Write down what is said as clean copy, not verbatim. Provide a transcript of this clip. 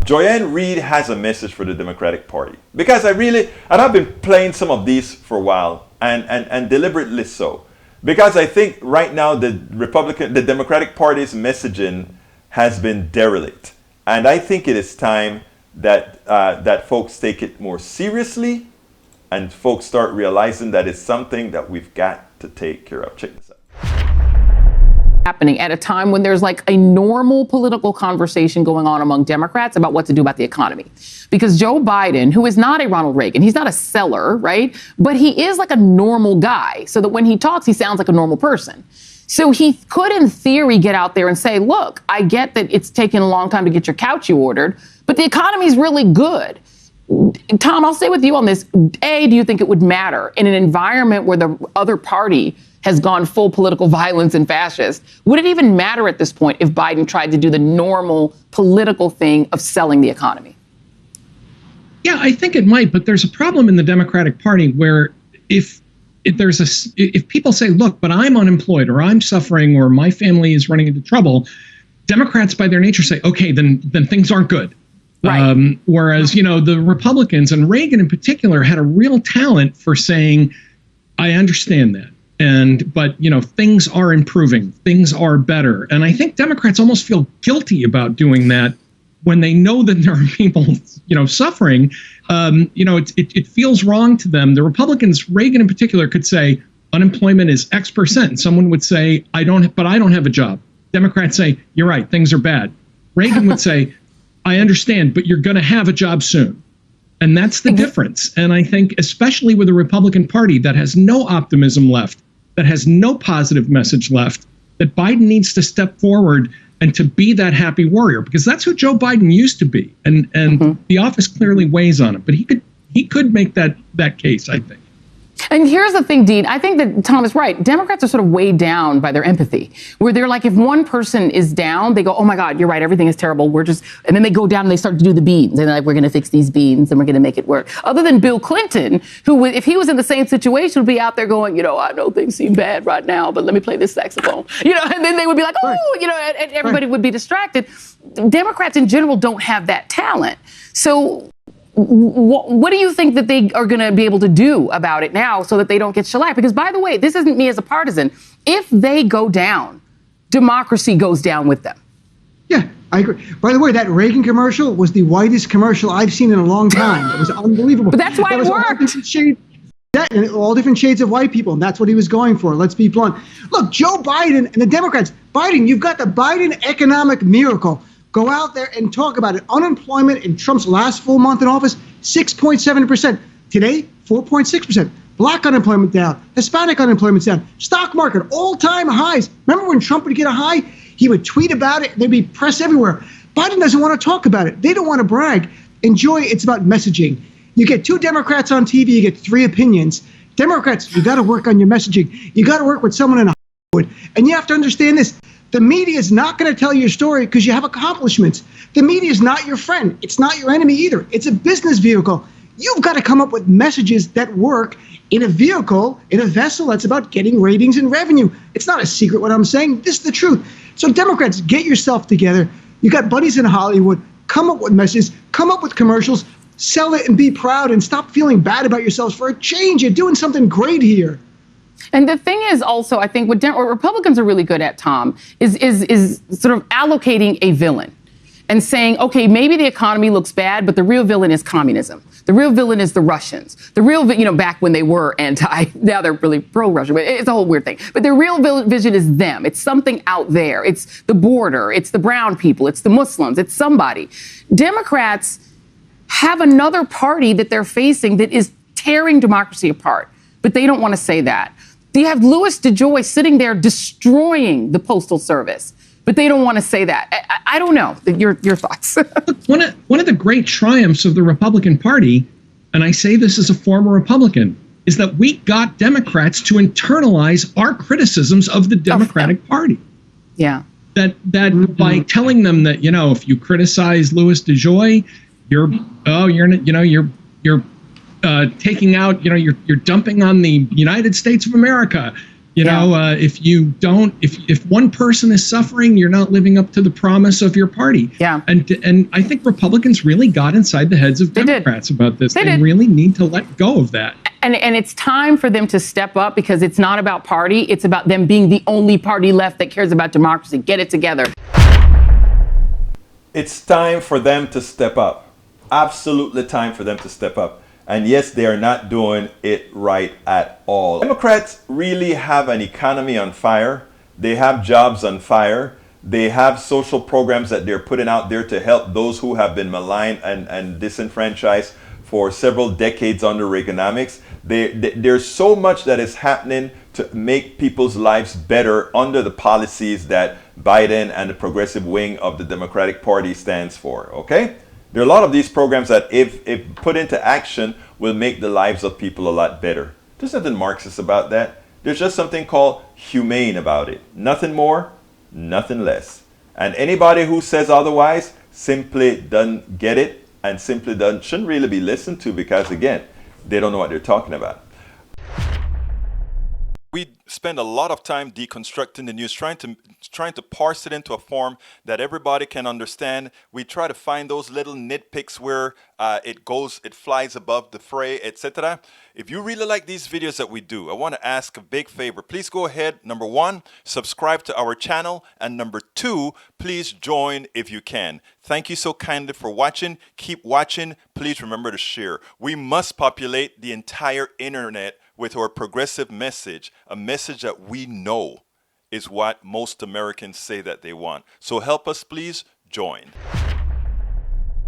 Joanne Reid has a message for the Democratic Party. Because and I've been playing some of these for a while, and deliberately so. Because I think right now the Democratic Party's messaging has been derelict. And I think it is time that folks take it more seriously, and folks start realizing that it's something that we've got to take care of. Check this out. Happening at a time when there's like a normal political conversation going on among Democrats about what to do about the economy. Because Joe Biden, who is not a Ronald Reagan, he's not a seller, right? But he is like a normal guy, so that when he talks, he sounds like a normal person. So he could, in theory, get out there and say, look, I get that it's taken a long time to get your couch you ordered, but the economy's really good. Tom, I'll stay with you on this. A, do you think it would matter in an environment where the other party has gone full political violence and fascist? Would it even matter at this point if Biden tried to do the normal political thing of selling the economy? Yeah, I think it might, but there's a problem in the Democratic Party where if people say, look, but I'm unemployed or I'm suffering or my family is running into trouble, Democrats by their nature say, OK, then things aren't good. Right. Whereas, the Republicans and Reagan in particular had a real talent for saying, I understand that. But things are improving. Things are better. And I think Democrats almost feel guilty about doing that when they know that there are people, suffering. It feels wrong to them. The Republicans, Reagan in particular, could say unemployment is X%. And someone would say, I don't have a job. Democrats say, you're right, things are bad. Reagan would say, I understand, but you're going to have a job soon. And that's the difference. And I think especially with a Republican Party that has no optimism left, that has no positive message left, that Biden needs to step forward and to be that happy warrior, because that's who Joe Biden used to be. And the office clearly weighs on him. But he could make that case, I think. And here's the thing, Dean. I think that Tom is right. Democrats are sort of weighed down by their empathy, where they're like, if one person is down, they go, oh, my God, you're right. Everything is terrible. And then they go down and they start to do the beans. And they're like, we're going to fix these beans and we're going to make it work. Other than Bill Clinton, who, if he was in the same situation, would be out there going, I know things seem bad right now, but let me play this saxophone. And then they would be like, oh, and everybody would be distracted. Democrats in general don't have that talent. So what do you think that they are going to be able to do about it now so that they don't get shellacked? Because, by the way, this isn't me as a partisan. If they go down, democracy goes down with them. Yeah, I agree. By the way, that Reagan commercial was the whitest commercial I've seen in a long time. It was unbelievable. But that's why it worked. All different shades of white people, and that's what he was going for. Let's be blunt. Look, Joe Biden and the Democrats, you've got the Biden economic miracle. Go out there and talk about it. Unemployment in Trump's last full month in office, 6.7%. Today, 4.6%. Black unemployment down. Hispanic unemployment down. Stock market, all-time highs. Remember when Trump would get a high? He would tweet about it. There'd be press everywhere. Biden doesn't want to talk about it. They don't want to brag. Enjoy. It's about messaging. You get 2 Democrats on TV, you get 3 opinions. Democrats, you got to work on your messaging. You got to work with someone in Hollywood. And you have to understand this. The media is not going to tell your story because you have accomplishments. The media is not your friend. It's not your enemy either. It's a business vehicle. You've got to come up with messages that work in a vehicle, in a vessel that's about getting ratings and revenue. It's not a secret what I'm saying. This is the truth. So Democrats, get yourself together. You got buddies in Hollywood. Come up with messages. Come up with commercials. Sell it and be proud and stop feeling bad about yourselves for a change. You're doing something great here. And the thing is also, I think what Republicans are really good at, Tom, is sort of allocating a villain and saying, OK, maybe the economy looks bad, but the real villain is communism. The real villain is the Russians. The real, back when they were now they're really pro-Russian, but it's a whole weird thing. But the real vision is them. It's something out there. It's the border. It's the brown people. It's the Muslims. It's somebody. Democrats have another party that they're facing that is tearing democracy apart, but they don't want to say that. You have Louis DeJoy sitting there destroying the Postal Service, but they don't want to say that. I don't know. Your thoughts. One of the great triumphs of the Republican Party, and I say this as a former Republican, is that we got Democrats to internalize our criticisms of the Democratic Party. Yeah. That by telling them that, if you criticize Louis DeJoy, you're taking out, you're dumping on the United States of America. You know, if you don't, if one person is suffering, you're not living up to the promise of your party. Yeah. And I think Republicans really got inside the heads of Democrats about this. They really need to let go of that. And it's time for them to step up, because it's not about party. It's about them being the only party left that cares about democracy. Get it together. It's time for them to step up. Absolutely time for them to step up. And yes, they are not doing it right at all. Democrats really have an economy on fire. They have jobs on fire. They have social programs that they're putting out there to help those who have been maligned and disenfranchised for several decades under Reaganomics. There's so much that is happening to make people's lives better under the policies that Biden and the progressive wing of the Democratic Party stands for, okay? There are a lot of these programs that, if put into action, will make the lives of people a lot better. There's nothing Marxist about that. There's just something called humane about it. Nothing more, nothing less. And anybody who says otherwise simply doesn't get it, and simply shouldn't really be listened to, because, again, they don't know what they're talking about. We spend a lot of time deconstructing the news, trying to parse it into a form that everybody can understand. We try to find those little nitpicks where it flies above the fray, etc. If you really like these videos that we do, I want to ask a big favor. Please go ahead, number one, subscribe to our channel, and number two, please join if you can. Thank you so kindly for watching. Keep watching. Please remember to share. We must populate the entire internet with our progressive message, a message that we know is what most Americans say that they want. So help us, please join.